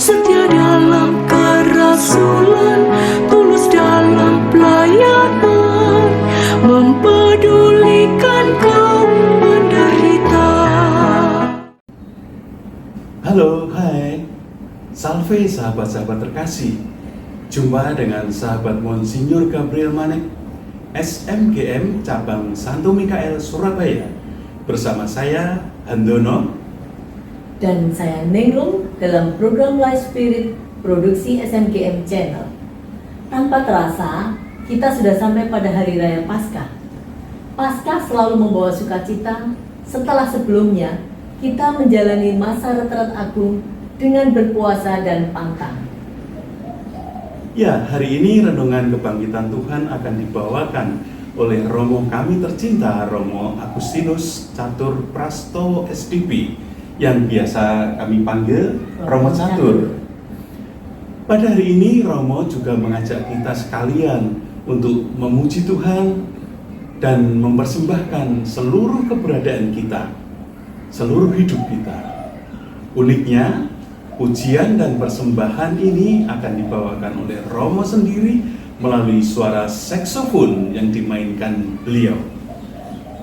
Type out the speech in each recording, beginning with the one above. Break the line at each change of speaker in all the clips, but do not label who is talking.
setia dalam kerasulan, tulus dalam pelayanan, mempedulikan kaum penderita.
Halo, hai, salve sahabat-sahabat terkasih. Jumpa dengan sahabat Monsinyur Gabriel Manek, SMGM Cabang Santo Mikael Surabaya. Bersama saya, Handono.
Dan saya Nenglung dalam program Life Spirit produksi SMGM Channel. Tanpa terasa, kita sudah sampai pada Hari Raya Paskah. Paskah selalu membawa sukacita setelah sebelumnya kita menjalani masa retret agung dengan berpuasa dan pantang.
Ya, hari ini renungan kebangkitan Tuhan akan dibawakan oleh Romo kami tercinta, Romo Agustinus Catur Prasto SDB, yang biasa kami panggil Romo Catur. Pada hari ini Romo juga mengajak kita sekalian untuk memuji Tuhan dan mempersembahkan seluruh keberadaan kita, seluruh hidup kita. Uniknya, pujian dan persembahan ini akan dibawakan oleh Romo sendiri melalui suara saksofon yang dimainkan beliau.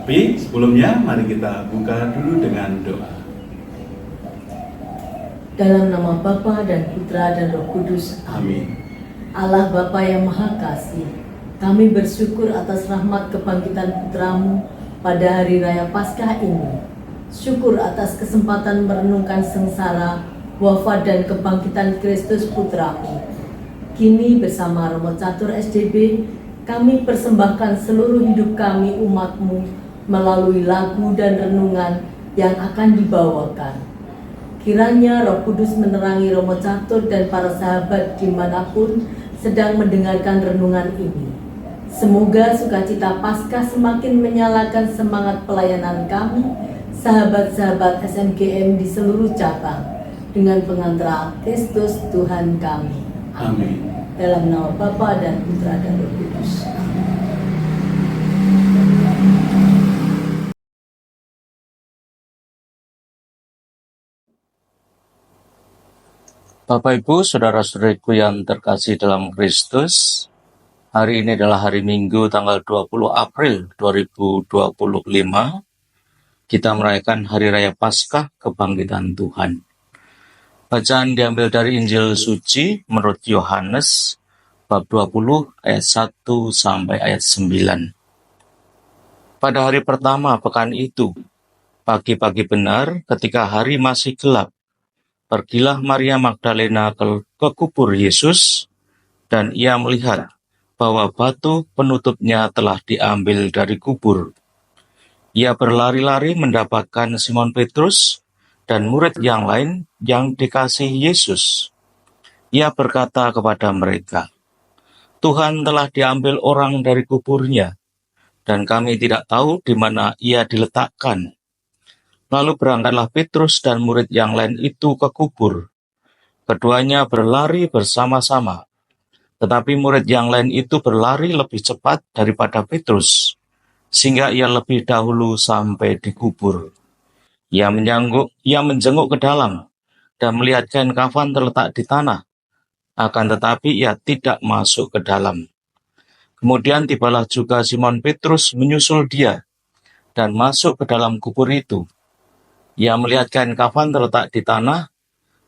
Tapi sebelumnya mari kita buka dulu dengan doa.
Dalam nama Bapa dan Putra dan Roh Kudus.
Amin.
Allah Bapa yang Maha Kasih, kami bersyukur atas rahmat kebangkitan Putramu pada Hari Raya Paskah ini. Syukur atas kesempatan merenungkan sengsara, wafat dan kebangkitan Kristus Putramu. Kini bersama Romo Catur SDB, kami persembahkan seluruh hidup kami umat-Mu melalui lagu dan renungan yang akan dibawakan. Kiranya Roh Kudus menerangi Romo Catur dan para sahabat dimanapun sedang mendengarkan renungan ini. Semoga sukacita Paskah semakin menyalakan semangat pelayanan kami, sahabat-sahabat SMGM di seluruh cabang, dengan pengantar Kristus Tuhan kami.
Amin.
Dalam nama Bapa dan Putra dan Roh Kudus.
Bapak Ibu, saudara-saudariku yang terkasih dalam Kristus, hari ini adalah hari Minggu tanggal 20 April 2025. Kita merayakan Hari Raya Paskah Kebangkitan Tuhan. Bacaan diambil dari Injil Suci menurut Yohanes bab 20 ayat 1 sampai ayat 9. Pada hari pertama pekan itu, pagi-pagi benar ketika hari masih gelap, pergilah Maria Magdalena ke kubur Yesus, dan ia melihat bahwa batu penutupnya telah diambil dari kubur. Ia berlari-lari mendapatkan Simon Petrus dan murid yang lain yang dikasihi Yesus. Ia berkata kepada mereka, "Tuhan telah diambil orang dari kuburnya, dan kami tidak tahu di mana ia diletakkan." Lalu berangkatlah Petrus dan murid yang lain itu ke kubur. Keduanya berlari bersama-sama, tetapi murid yang lain itu berlari lebih cepat daripada Petrus, sehingga ia lebih dahulu sampai di kubur. Ia menjenguk ke dalam dan melihat kain kafan terletak di tanah, akan tetapi ia tidak masuk ke dalam. Kemudian tibalah juga Simon Petrus menyusul dia dan masuk ke dalam kubur itu. Ia melihat kain kafan terletak di tanah,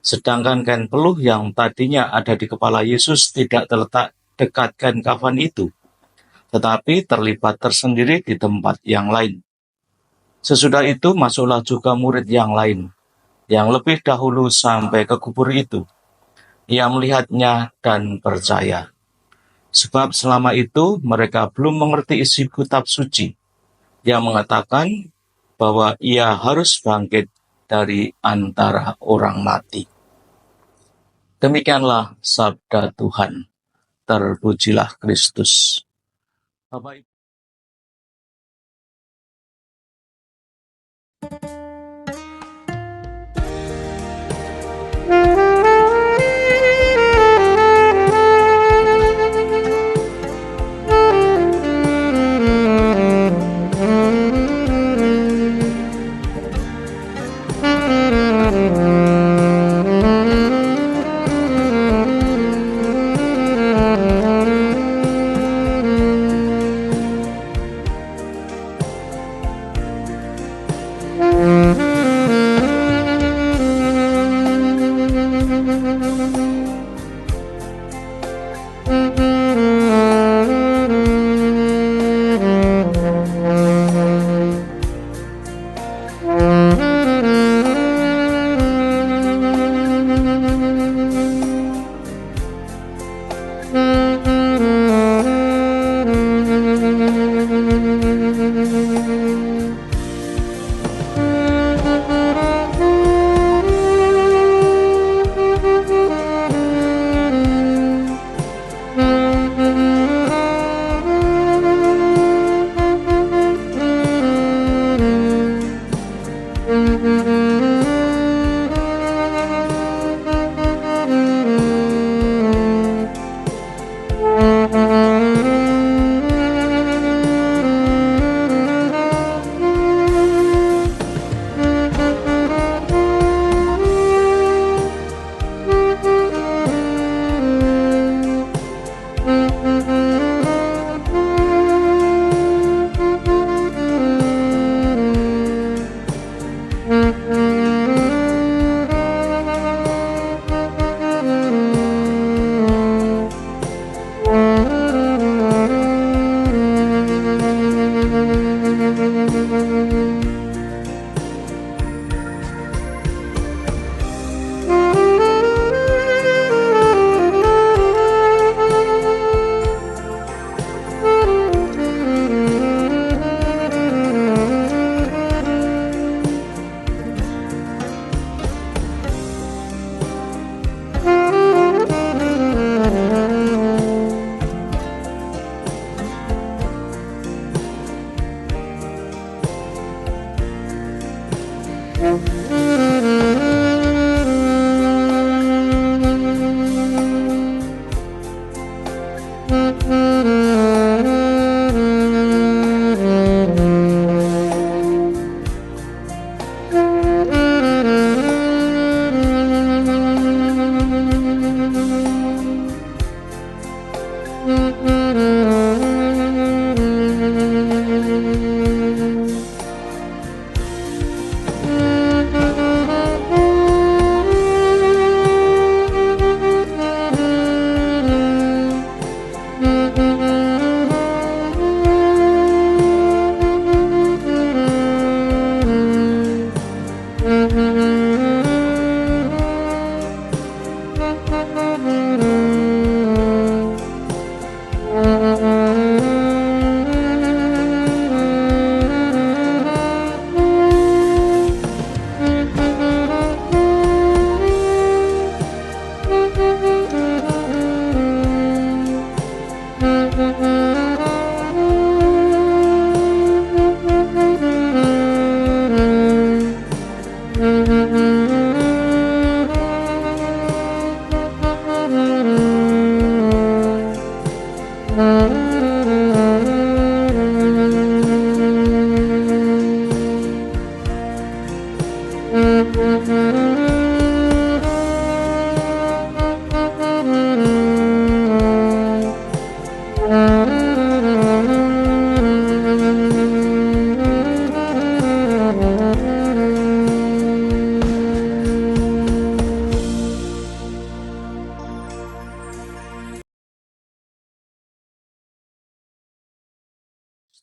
sedangkan kain peluh yang tadinya ada di kepala Yesus tidak terletak dekat kain kafan itu, tetapi terlipat tersendiri di tempat yang lain. Sesudah itu masuklah juga murid yang lain, yang lebih dahulu sampai ke kubur itu. Ia melihatnya dan percaya. Sebab selama itu mereka belum mengerti isi kitab suci, yang mengatakan bahwa ia harus bangkit dari antara orang mati. Demikianlah sabda Tuhan. Terpujilah Kristus. Bapak Ibu.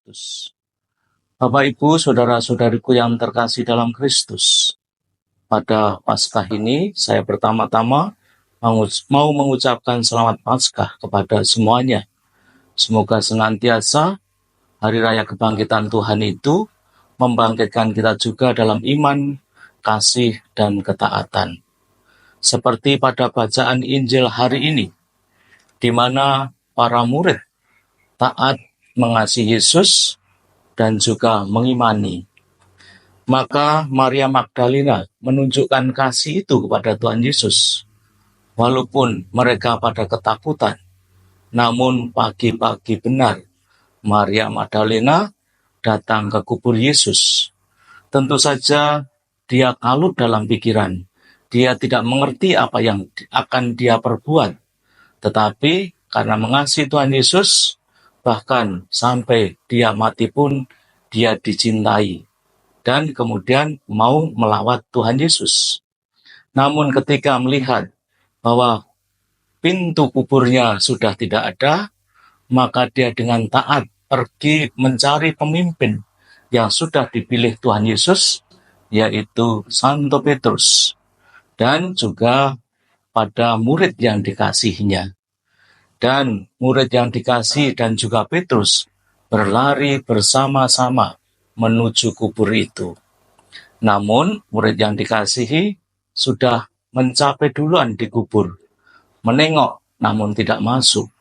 Kristus. Bapak, Ibu, saudara-saudariku yang terkasih dalam Kristus, pada Paskah ini saya pertama-tama mau mengucapkan selamat Paskah kepada semuanya. Semoga senantiasa Hari Raya Kebangkitan Tuhan itu membangkitkan kita juga dalam iman, kasih, dan ketaatan. Seperti pada bacaan Injil hari ini, di mana para murid taat mengasihi Yesus dan juga mengimani. Maka Maria Magdalena menunjukkan kasih itu kepada Tuhan Yesus. Walaupun mereka pada ketakutan, namun pagi-pagi benar Maria Magdalena datang ke kubur Yesus. Tentu saja dia kalut dalam pikiran. Dia tidak mengerti apa yang akan dia perbuat. Tetapi karena mengasihi Tuhan Yesus, bahkan sampai dia mati pun dia dicintai dan kemudian mau melawat Tuhan Yesus. Namun ketika melihat bahwa pintu kuburnya sudah tidak ada, maka dia dengan taat pergi mencari pemimpin yang sudah dipilih Tuhan Yesus, yaitu Santo Petrus, dan juga pada murid yang dikasihinya. Dan murid yang dikasih dan juga Petrus berlari bersama-sama menuju kubur itu. Namun murid yang dikasihi sudah mencapai duluan di kubur, menengok namun tidak masuk,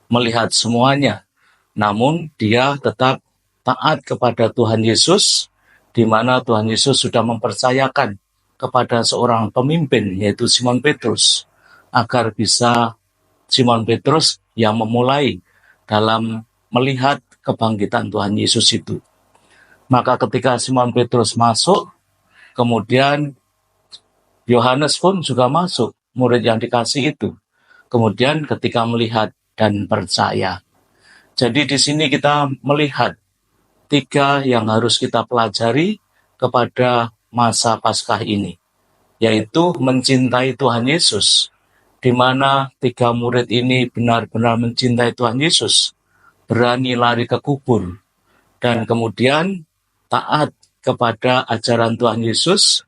melihat semuanya, namun dia tetap taat kepada Tuhan Yesus, di mana Tuhan Yesus sudah mempercayakan kepada seorang pemimpin, yaitu Simon Petrus, agar bisa Simon Petrus yang memulai dalam melihat kebangkitan Tuhan Yesus itu. Maka ketika Simon Petrus masuk, kemudian Yohanes pun juga masuk, murid yang dikasih itu. Kemudian ketika melihat dan percaya. Jadi di sini kita melihat 3 yang harus kita pelajari kepada masa Paskah ini, yaitu mencintai Tuhan Yesus, di mana 3 murid ini benar-benar mencintai Tuhan Yesus, berani lari ke kubur, dan kemudian taat kepada ajaran Tuhan Yesus,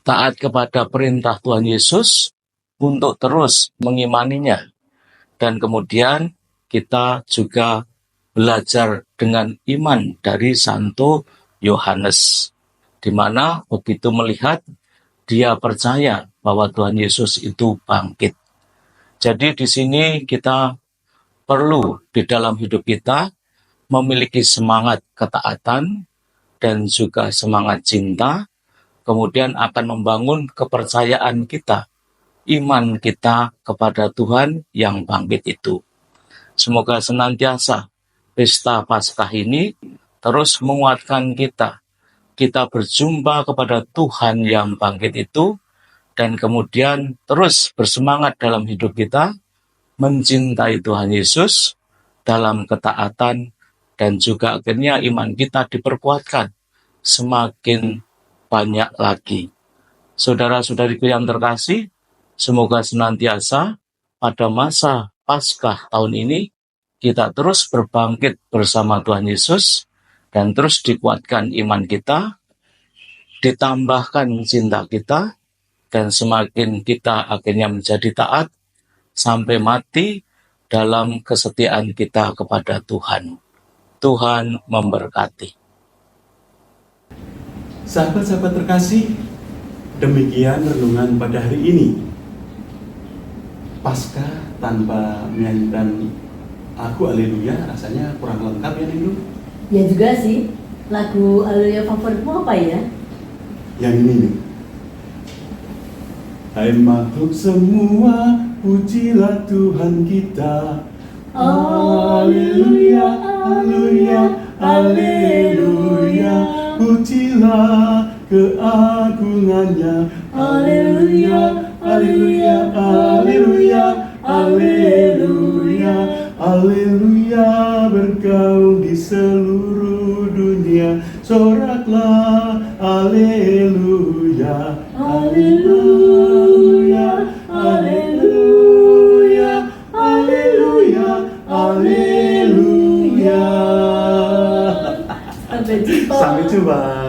taat kepada perintah Tuhan Yesus untuk terus mengimaninya. Dan kemudian kita juga belajar dengan iman dari Santo Yohanes, di mana begitu melihat, dia percaya bahwa Tuhan Yesus itu bangkit. Jadi di sini kita perlu di dalam hidup kita memiliki semangat ketaatan dan juga semangat cinta, kemudian akan membangun kepercayaan kita, iman kita kepada Tuhan yang bangkit itu. Semoga senantiasa pesta Paskah ini terus menguatkan kita berjumpa kepada Tuhan yang bangkit itu, dan kemudian terus bersemangat dalam hidup kita, mencintai Tuhan Yesus dalam ketaatan, dan juga akhirnya iman kita diperkuatkan semakin banyak lagi. Saudara-saudariku yang terkasih, semoga senantiasa pada masa Paskah tahun ini kita terus berbangkit bersama Tuhan Yesus, dan terus dikuatkan iman kita, ditambahkan cinta kita, dan semakin kita akhirnya menjadi taat sampai mati dalam kesetiaan kita kepada Tuhan. Tuhan memberkati.
Sahabat-sahabat terkasih, demikian renungan pada hari ini. Paskah tanpa menyanyikan Aku Haleluya rasanya kurang lengkap ya, Nindu?
Ya juga sih, lagu Haleluya favoritmu apa ya?
Yang ini nih. Hai makhluk semua, pujilah Tuhan kita. Haleluya, haleluya, haleluya. Pujilah keagungannya. Haleluya, haleluya, haleluya, haleluya. Haleluya, bergaung di seluruh dunia. Soraklah, haleluya, haleluya, haleluya, haleluya, haleluya.
jumpa.
Sampai jumpa.